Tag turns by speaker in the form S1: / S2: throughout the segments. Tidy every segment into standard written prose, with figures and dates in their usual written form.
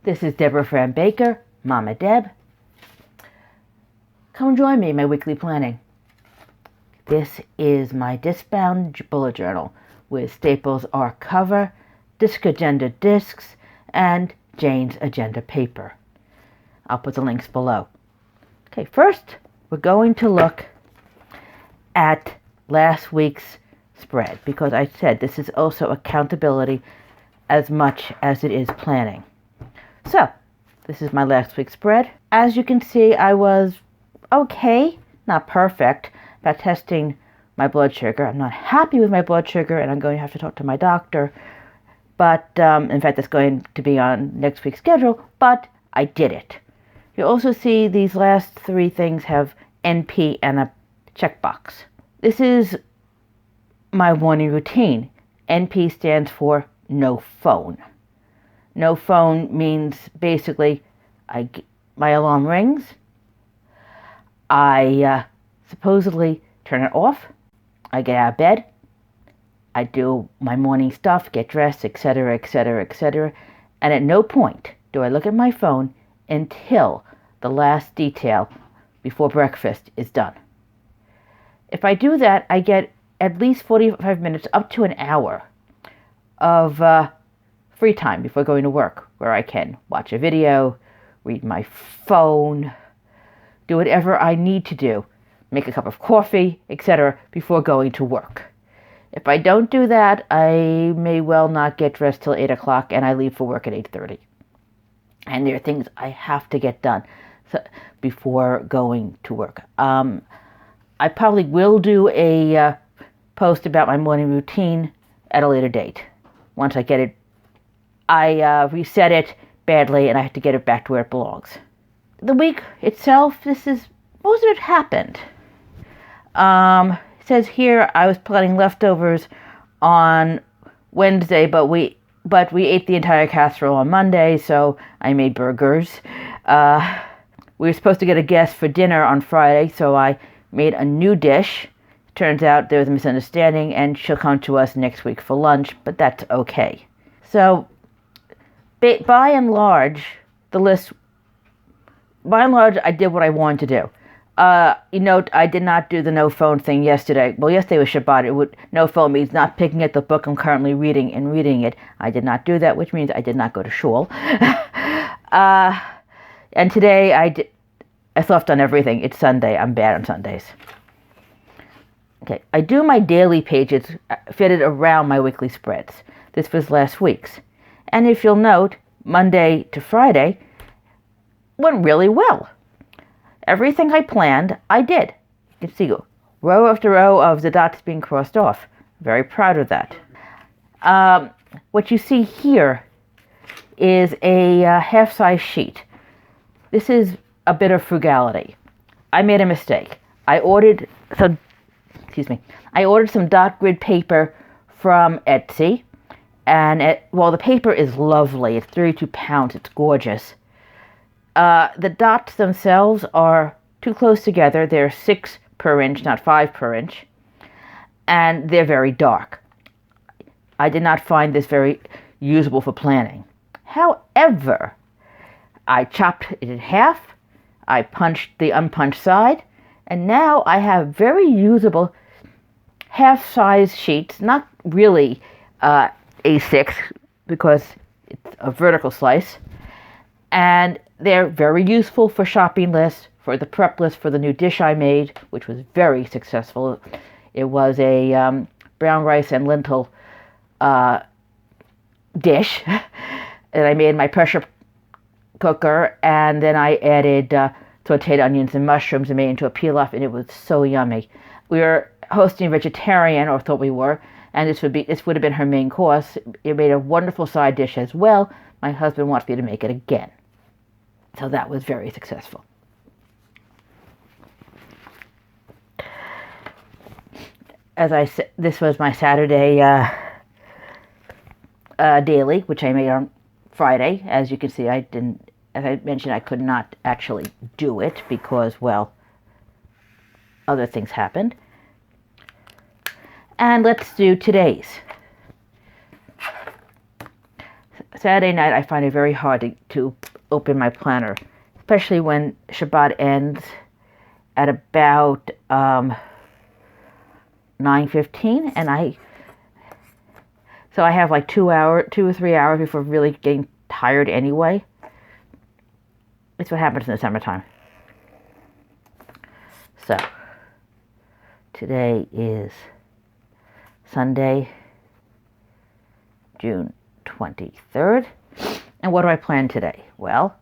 S1: This is Deborah Fran Baker, Mama Deb. Come join me in my weekly planning. This is my disc-bound bullet journal with Staples Arc cover, Discagenda discs, and Jane's Agenda paper. I'll put the links below. Okay, first we're going to look at last week's spread because I said this is also accountability as much as it is planning. So, this is my last week's spread. As you can see, I was okay, not perfect, about testing my blood sugar. I'm not happy with my blood sugar, and I'm going to have to talk to my doctor. But, in fact, that's going to be on next week's schedule, but I did it. You also see these last three things have NP and a checkbox. This is my morning routine. NP stands for no phone. No phone means basically my alarm rings. I supposedly turn it off. I get out of bed. I do my morning stuff, get dressed, etc., etc., etc. And at no point do I look at my phone until the last detail before breakfast is done. If I do that, I get at least 45 minutes up to an hour of free time before going to work, where I can watch a video, read my phone, do whatever I need to do, make a cup of coffee, etc., before going to work. If I don't do that, I may well not get dressed till 8 o'clock, and I leave for work at 8:30. And there are things I have to get done before going to work. I probably will do a post about my morning routine at a later date. Once I get it, I reset it badly, and I have to get it back to where it belongs. The week itself, most of it happened. It says here I was planning leftovers on Wednesday, but we ate the entire casserole on Monday, so I made burgers. We were supposed to get a guest for dinner on Friday, so I made a new dish. Turns out there was a misunderstanding, and she'll come to us next week for lunch, but that's okay. So, by and large, I did what I wanted to do. I did not do the no phone thing yesterday. Well, yesterday was Shabbat. No phone means not picking at the book I'm currently reading and reading it. I did not do that, which means I did not go to shul. And today I slept on everything. It's Sunday. I'm bad on Sundays. Okay, I do my daily pages fitted around my weekly spreads. This was last week's. And if you'll note, Monday to Friday went really well. Everything I planned, I did. You can see row after row of the dots being crossed off. Very proud of that. What you see here is a half-size sheet. This is a bit of frugality. I made a mistake. I ordered some dot grid paper from Etsy, and the paper is lovely. It's 32 pounds. It's gorgeous. The dots themselves are too close together. They're 6 per inch, not 5 per inch, and they're very dark. I did not find this very usable for planning. However, I chopped it in half. I punched the unpunched side, and now I have very usable half-size sheets, not really A6 because it's a vertical slice, and they're very useful for shopping lists, for the prep list for the new dish I made, which was very successful. It was a brown rice and lentil dish that I made in my pressure cooker, and then I added sauteed onions and mushrooms and made it into a pilaf, and it was so yummy. We were hosting a vegetarian, or thought we were, and this would have been her main course. It made a wonderful side dish as well. My husband wants me to make it again. So that was very successful. As I said, this was my Saturday daily, which I made on Friday. As you can see, as I mentioned, I could not actually do it because, well, other things happened. And let's do today's. Saturday night, I find it very hard to open my planner, especially when Shabbat ends at about 9:15, and so I have like 2 or 3 hours before really getting tired anyway. It's what happens in the summertime. So, today is Sunday, June 23rd. And what do I plan today? Well,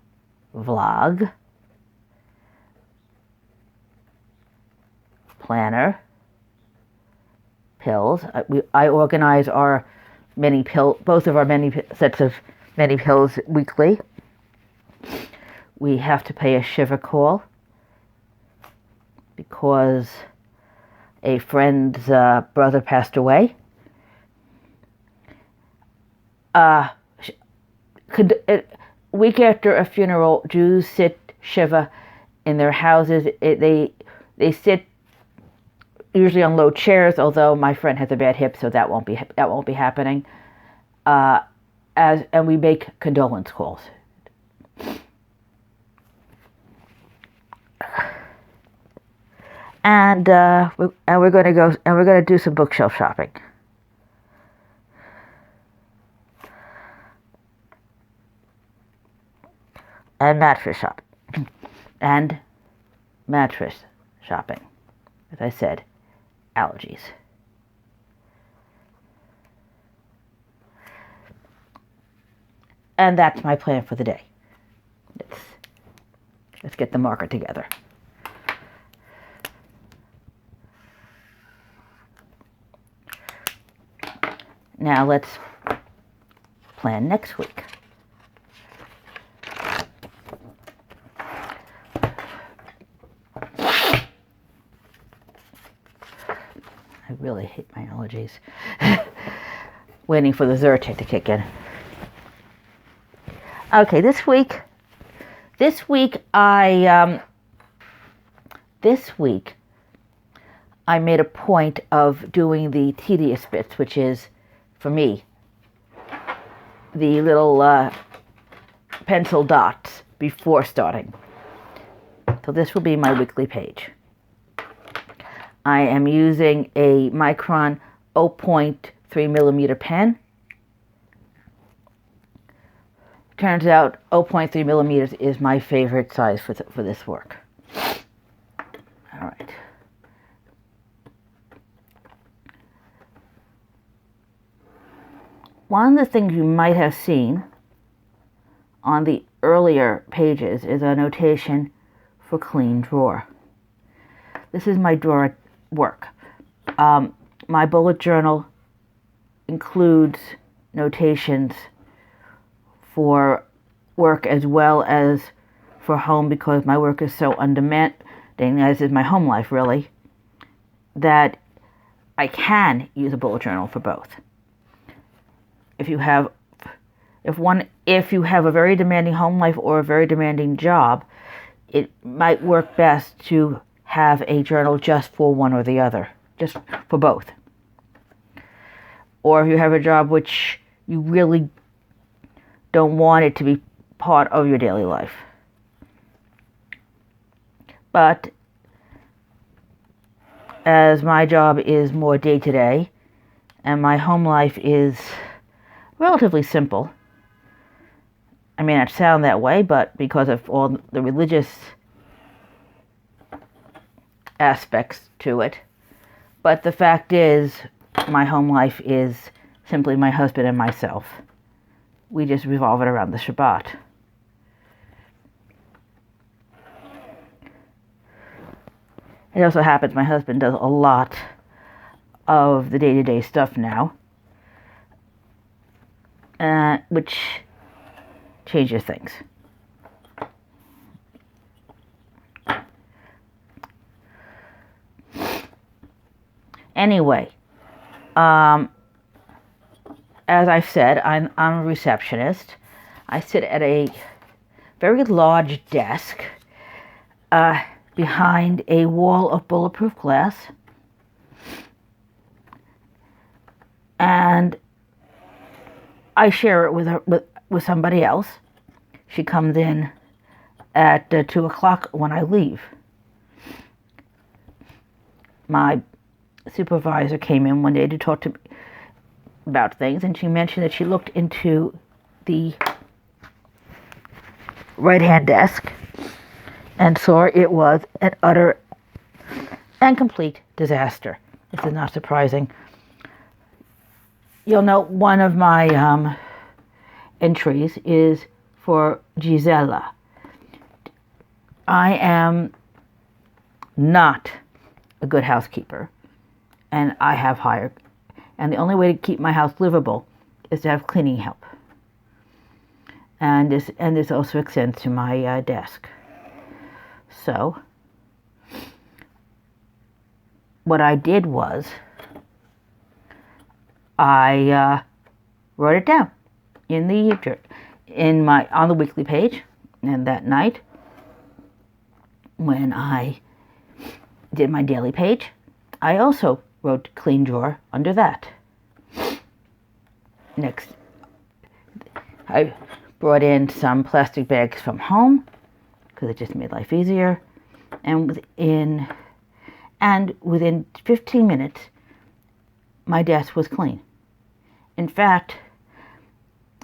S1: vlog, planner, pills. I organize our both of our many sets of many pills weekly. We have to pay a shiva call because a friend's brother passed away. Week after a funeral, Jews sit shiva in their houses. They sit usually on low chairs, although my friend has a bad hip, so that won't be happening. And we make condolence calls. And we're going to do some bookshelf shopping. And mattress shopping. And mattress shopping. As I said, allergies. And that's my plan for the day. Let's get the marker together. Now let's plan next week. I really hate my allergies. Waiting for the Zyrtec to kick in. Okay, this week I made a point of doing the tedious bits, which is, for me, the little pencil dots before starting. So this will be my weekly page. I am using a Micron 0.3 millimeter pen. Turns out 0.3 millimeters is my favorite size for this work. All right. One of the things you might have seen on the earlier pages is a notation for clean drawer. This is my drawer at work. My bullet journal includes notations for work as well as for home, because my work is so undemanding, as is my home life really, that I can use a bullet journal for both. If you have a very demanding home life or a very demanding job, it might work best to have a journal just for one or the other, just for both. Or if you have a job which you really don't want it to be part of your daily life. But as my job is more day-to-day and my home life is relatively simple, I may not sound that way, but because of all the religious aspects to it. But the fact is, my home life is simply my husband and myself. We just revolve it around the Shabbat. It also happens my husband does a lot of the day-to-day stuff now, which changes things. Anyway, as I've said, I'm a receptionist. I sit at a very large desk behind a wall of bulletproof glass. And I share it with with somebody else. She comes in at 2 o'clock when I leave. My supervisor came in one day to talk to me about things, and she mentioned that she looked into the right-hand desk and saw it was an utter and complete disaster. This is not surprising. You'll note one of my entries is for Gisela. I am not a good housekeeper, and I have hired, and the only way to keep my house livable is to have cleaning help. And this also extends to my desk. So what I did was I wrote it down on the weekly page, and that night when I did my daily page, I also wrote clean drawer under that. Next, I brought in some plastic bags from home because it just made life easier, and within 15 minutes my desk was clean. In fact,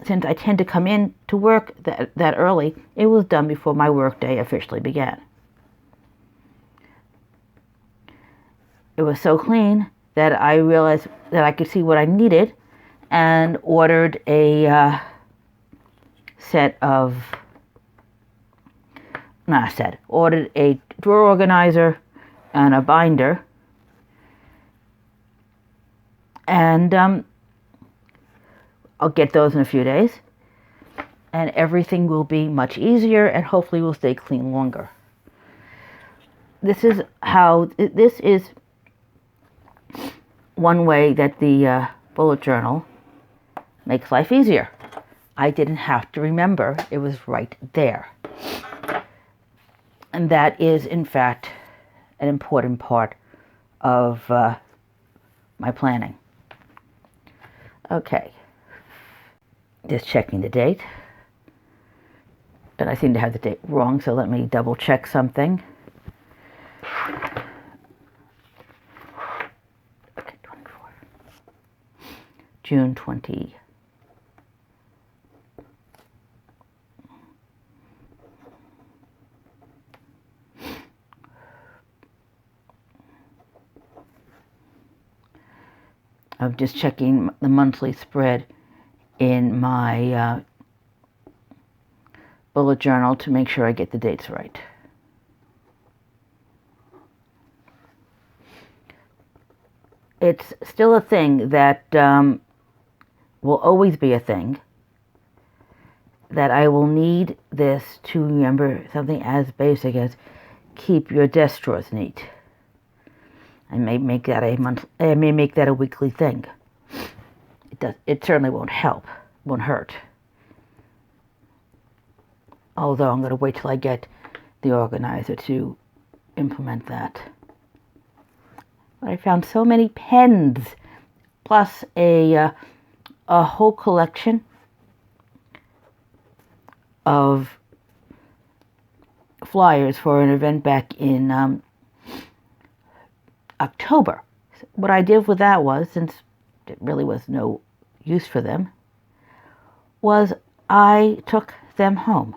S1: since I tend to come in to work that early, it was done before my workday officially began. It was so clean that I realized that I could see what I needed and ordered a ordered a drawer organizer and a binder, and I'll get those in a few days, and everything will be much easier and hopefully will stay clean longer. This is one way that the bullet journal makes life easier. I didn't have to remember, it was right there. And that is, in fact, an important part of my planning. Okay, just checking the date. And I seem to have the date wrong, so let me double check something. Okay, 24. June 20. I'm just checking the monthly spread in my bullet journal to make sure I get the dates right. It's still a thing that will always be a thing, that I will need this to remember something as basic as keep your desk drawers neat. I may make that a weekly thing. It certainly won't help, won't hurt. Although I'm going to wait till I get the organizer to implement that. But I found so many pens, plus a whole collection of flyers for an event back in October. What I did with that was, since there really was no use for them, was I took them home.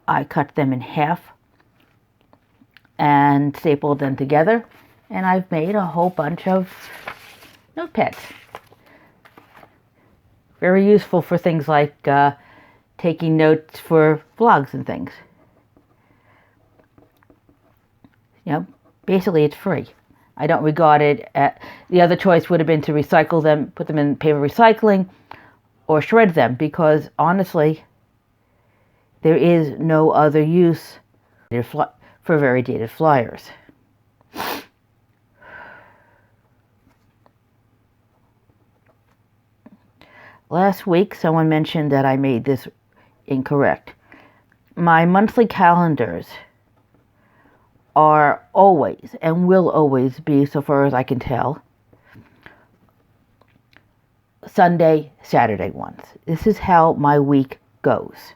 S1: I cut them in half and stapled them together, and I've made a whole bunch of notepads. Very useful for things like taking notes for vlogs and things. Basically it's free. I don't regard it the other choice would have been to recycle them, put them in paper recycling, or shred them, because honestly, there is no other use for very dated flyers. Last week, someone mentioned that I made this incorrect. My monthly calendars are always and will always be, so far as I can tell, Sunday, Saturday ones. This is how my week goes.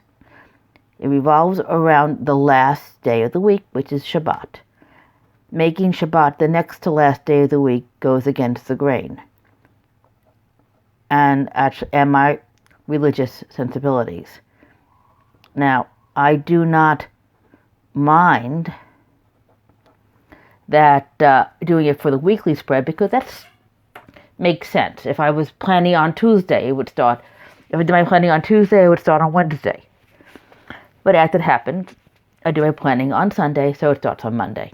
S1: It revolves around the last day of the week, which is Shabbat. Making Shabbat the next to last day of the week goes against the grain and my religious sensibilities. Now, I do not mind that doing it for the weekly spread, because that makes sense. If I was planning on Tuesday, it would start. If I did my planning on Tuesday, it would start on Wednesday. But as it happens, I do my planning on Sunday, so it starts on Monday.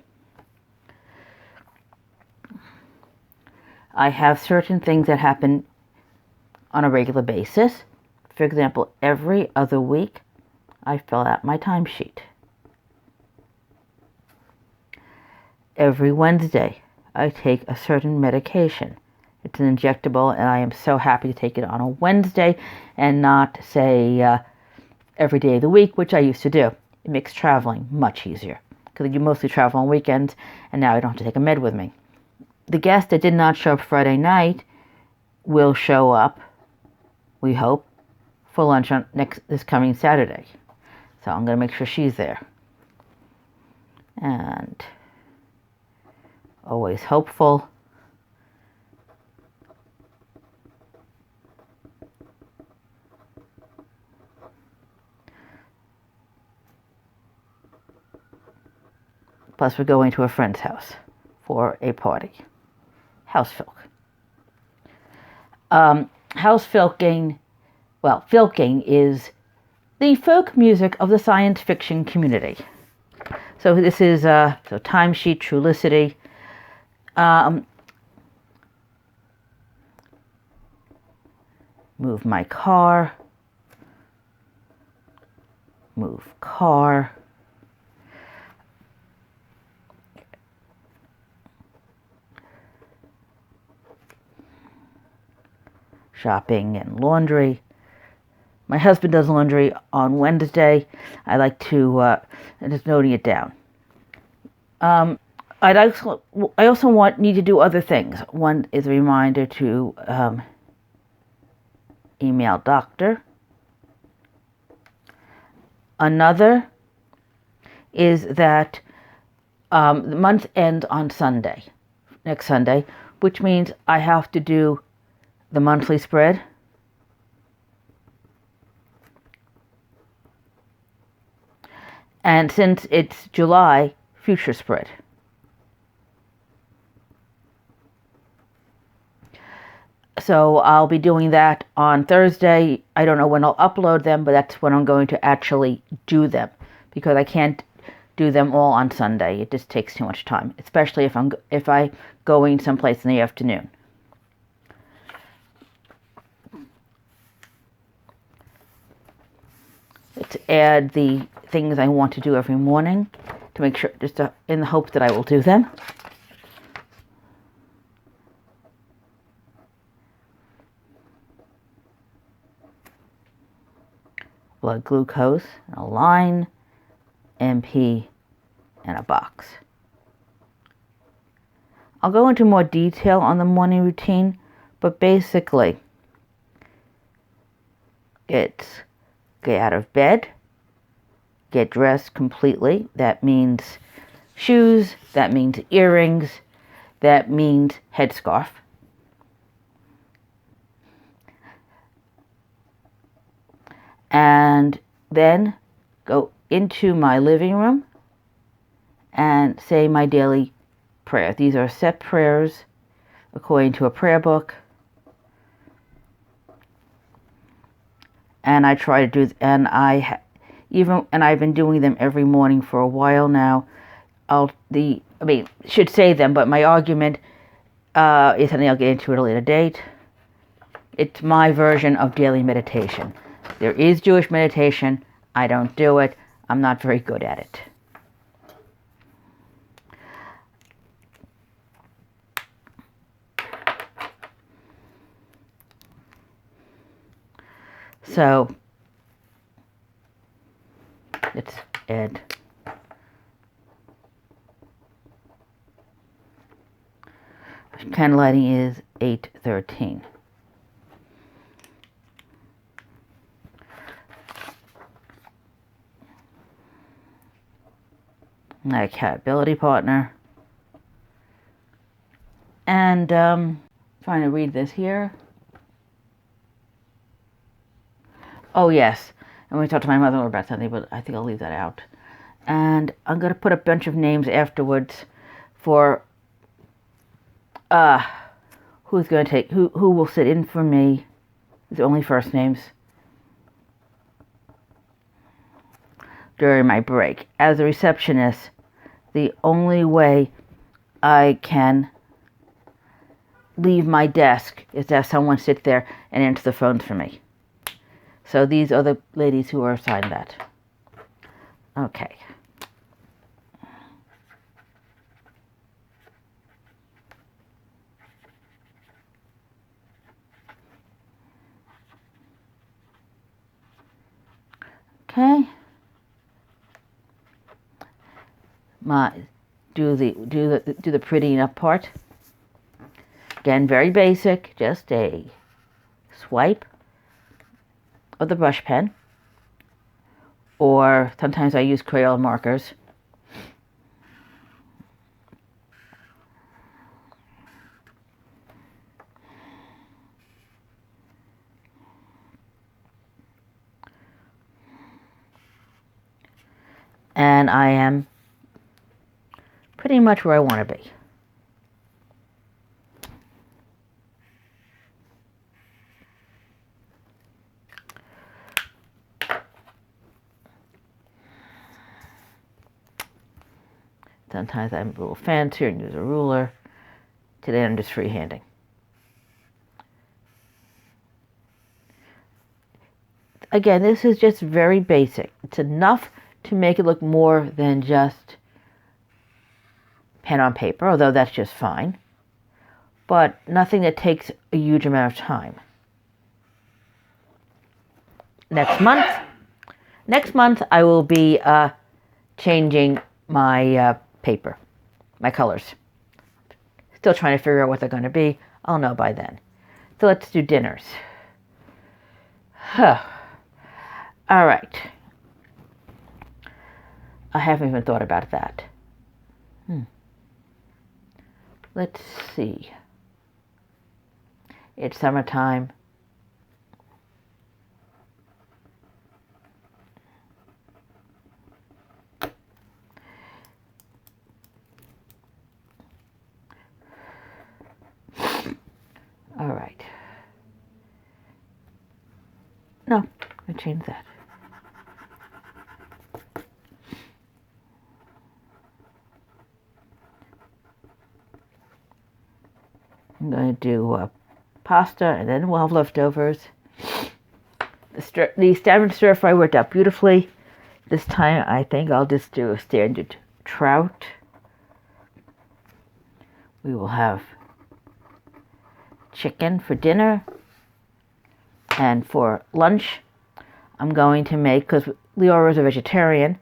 S1: I have certain things that happen on a regular basis. For example, every other week, I fill out my timesheet. Every Wednesday, I take a certain medication. It's an injectable, and I am so happy to take it on a Wednesday and not, say, every day of the week, which I used to do. It makes traveling much easier, because you mostly travel on weekends, and now I don't have to take a med with me. The guest that did not show up Friday night will show up, we hope, for lunch on this coming Saturday. So I'm going to make sure she's there. And always hopeful. Plus, we're going to a friend's house for a party. House filk. House filking, well, filking is the folk music of the science fiction community. So this is timesheet, Trulicity. Move my car. Move car. Shopping and laundry. My husband does laundry on Wednesday. I like to just noting it down. I also need to do other things. One is a reminder to email doctor. Another is that the month ends on Sunday, next Sunday, which means I have to do the monthly spread. And since it's July, future spread. So I'll be doing that on Thursday. I don't know when I'll upload them, but that's when I'm going to actually do them, because I can't do them all on Sunday. It just takes too much time, especially if I going someplace in the afternoon. Let's add the things I want to do every morning to make sure, in the hope that I will do them. Blood glucose, a line, MP, and a box. I'll go into more detail on the morning routine, but basically, it's get out of bed, get dressed completely. That means shoes, that means earrings, that means headscarf. And then go into my living room and say my daily prayer. These are set prayers according to a prayer book. And I try to do, and I've been doing them every morning for a while now. Should say them, but my argument is something I'll get into at a later date. It's my version of daily meditation. There is Jewish meditation. I don't do it. I'm not very good at it. So let's add candle lighting is 8:13. my accountability partner. And trying to read this here. Oh, yes. And we talked to my mother about something, but I think I'll leave that out. And I'm going to put a bunch of names afterwards for who's going to take, who will sit in for me. It's only first names. During my break. As a receptionist, the only way I can leave my desk is to have someone sit there and answer the phones for me. So these are the ladies who are assigned that. Okay. Okay. Do the prettying up part. Again, very basic. Just a swipe of the brush pen, or sometimes I use Crayola markers. And I am pretty much where I want to be. Sometimes I'm a little fancier and use a ruler. Today I'm just freehanding. Again, this is just very basic. It's enough to make it look more than just pen on paper, although that's just fine. But nothing that takes a huge amount of time. Next month I will be changing my paper, my colors. Still trying to figure out what they're going to be. I'll know by then. So let's do dinners. All right. I haven't even thought about that. Let's see. It's summertime. All right. No, I changed that. I'm going to do pasta, and then we'll have leftovers. The salmon stir fry worked out beautifully. This time, I think I'll just do a standard trout. We will have chicken for dinner. And for lunch, I'm going to make, because Leora is a vegetarian,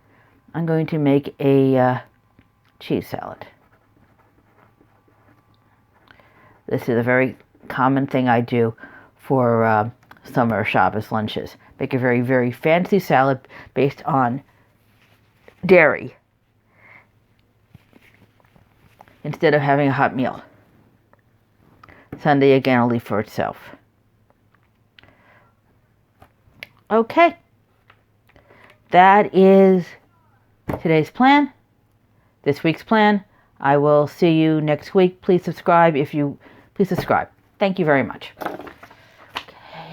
S1: I'm going to make a cheese salad. This is a very common thing I do for summer Shabbos lunches. Make a very, very fancy salad based on dairy instead of having a hot meal. Sunday, again, I'll leave for itself. Okay. That is today's plan, this week's plan. I will see you next week. Please subscribe. Please subscribe. Thank you very much.